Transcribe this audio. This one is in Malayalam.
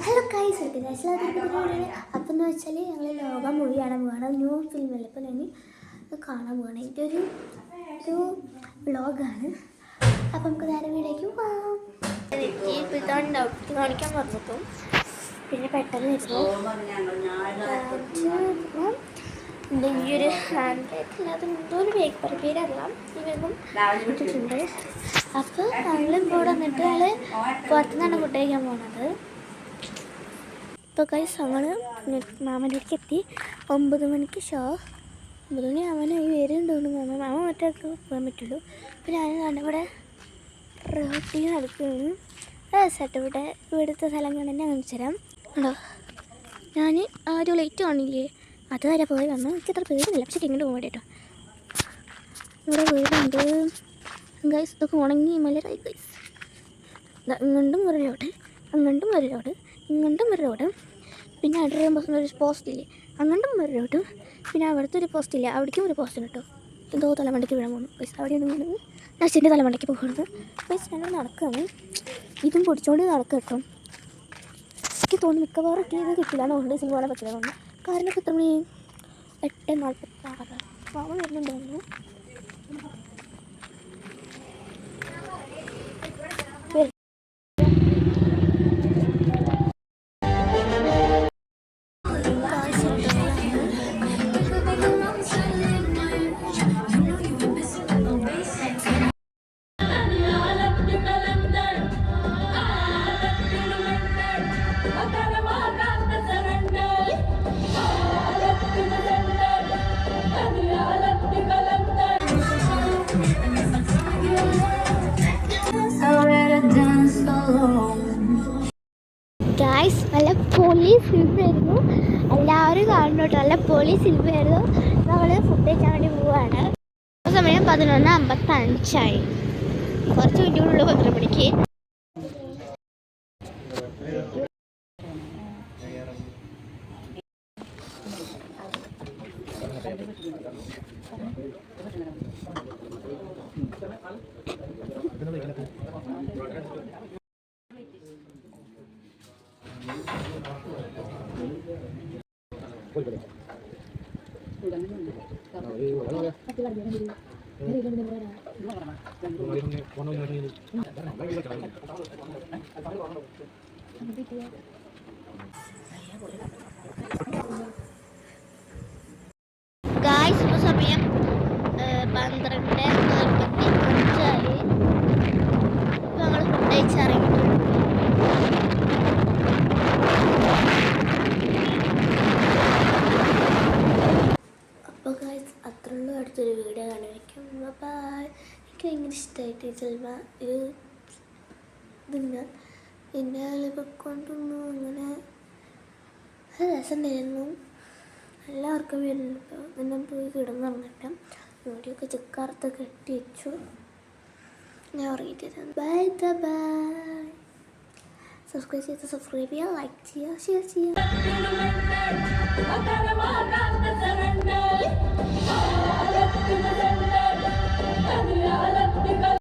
ഹലോ ഗൈസ്, അപ്പം എന്ന് വെച്ചാൽ ഞങ്ങൾ ലോക മൂവി കാണാൻ പോവാണ്. ന്യൂ ഫിലിമല്ലേ, അപ്പോൾ ഞാൻ കാണാൻ പോവാണ്. ഇതൊരു വ്ളോഗാണ്. അപ്പം നമുക്ക് നേരെ വീഡിയോയ്ക്ക് പോകാം. ഇപ്പോൾ ഇതാണ്ടാവും കാണിക്കാൻ പറഞ്ഞിട്ടും പിന്നെ പെട്ടെന്ന് വരുന്നു ഈ ഒരു ഹാൻഡ് ബാഗ് ഇല്ലാതെ എന്തോ ഒരു ബാഗ് പേരറിയാം ഈ വേഗം ഇട്ടിട്ടുണ്ട്. അപ്പോൾ ഞങ്ങളിപ്പോൾ ഇവിടെ വന്നിട്ട് ഞങ്ങൾ പുറത്തുനിന്നാണ് ഫുഡ് കഴിക്കാൻ പോകുന്നത്. ഇപ്പോൾ ഗൈസ് ഞങ്ങൾ മാമൻ്റെ അടുത്ത് എത്തി. 9 മണിക്ക് ഷോ. 9 മണി മാമനായി വരുന്നുണ്ടോന്ന് മാമ മറ്റേ പോകാൻ പറ്റുള്ളൂ. അപ്പോൾ ഞാൻ ഇവിടെ റോട്ടി നടക്കുകയാണ്. സെറ്റ് ഇവിടുത്തെ സ്ഥലം കാണാൻ ഞാൻ കാണിച്ചു തരാം. ഉണ്ടോ, ഞാൻ ആ ഒരു ലൈറ്റ് കാണില്ലേ, അത് വരെ പോയി വന്നു. എനിക്ക് അത്ര പേടിയില്ല, പക്ഷേ ഇങ്ങോട്ട് പോകാൻ വേണ്ടിയിട്ടോ. ഇവിടെ വീടുണ്ട് ഗൈസ്. ഇതൊക്കെ ഉണങ്ങി മലരായി ഗൈസ്. ഇങ്ങോട്ടും ഒരു റോഡ്, അങ്ങോട്ടും ഒരു റോഡ്, ഇങ്ങോട്ടും ഒരു റോഡ്, പിന്നെ അവിടെ ഒരു പോസ്റ്റ് ഇല്ലേ, അങ്ങോട്ടും ഒരു റോഡ്, പിന്നെ അവിടുത്തെ ഒരു പോസ്റ്റ് ഇല്ല, അവിടേക്കും ഒരു പോസ്റ്റ് കേട്ടോ. എന്തോ തലമണ്ടയ്ക്ക് വീഴാൻ പോകുന്നു ഗൈസ്. അവിടെയാണ് വീണത്. നശിൻ്റെ തലമണ്ടയ്ക്ക് പോകുന്നത് ഗൈസ്. ഞങ്ങൾ നടക്കുകയാണ്, ഇതും പൊടിച്ചുകൊണ്ട് നടക്കുക കേട്ടോ. എനിക്ക് തോന്നുന്നു മിക്കവാറും ഇത് കിട്ടില്ല എന്ന് സിനിമ കാണാൻ പറ്റില്ല തോന്നുന്നു. കാരണം ഇപ്പോൾ എത്ര മണി 8:46 മാമ വരുന്നുണ്ടായിരുന്നു. ഗായ്സ്, നല്ല പൊളി സിനിമയായിരുന്നു. എല്ലാവരും കാണുന്നുണ്ട്. നല്ല പൊളി സിനിമയായിരുന്നു. നമ്മൾ ഫുഡ് കഴിക്കാൻ വേണ്ടി പോവാണ്. സമയം 11:55. കുറച്ച് മിനിറ്റുകളുള്ളൂ 12 മണിക്ക്. ഗായ്സ്, ഇപ്പോൾ സമയം 12:45. ഇപ്പോൾ ഞങ്ങൾ ഫുഡ് കഴിച്ചിറങ്ങിയിട്ടുണ്ട്. അപ്പോൾ ഗായ്സ്, അത്രയുള്ള അടുത്തൊരു വീഡിയോ കാണുമായിരിക്കും. ബൈ. എനിക്ക് ഭയങ്കര ഇഷ്ടമായിട്ട് ചിലപ്പ ഇത് ഇതുണ്ട്. പിന്നെ ഇപ്പോൾ കൊണ്ടുവന്നു. അങ്ങനെ രസമുണ്ടായിരുന്നു. എല്ലാവർക്കും വരുന്നുണ്ട്. ഇപ്പോൾ എന്നെ പോയി കിടന്നുറങ്ങിട്ട് വീഡിയോയൊക്കെ ചെക്കാർത്ത് കെട്ടി വെച്ചു. ഞാൻ ഉറങ്ങിയിട്ട് ബൈ ബൈ. സബ്സ്ക്രൈബ് ചെയ്ത് സബ്സ്ക്രൈബ് ചെയ്യുക, ലൈക്ക് ചെയ്യുക, ഷെയർ ചെയ്യുക.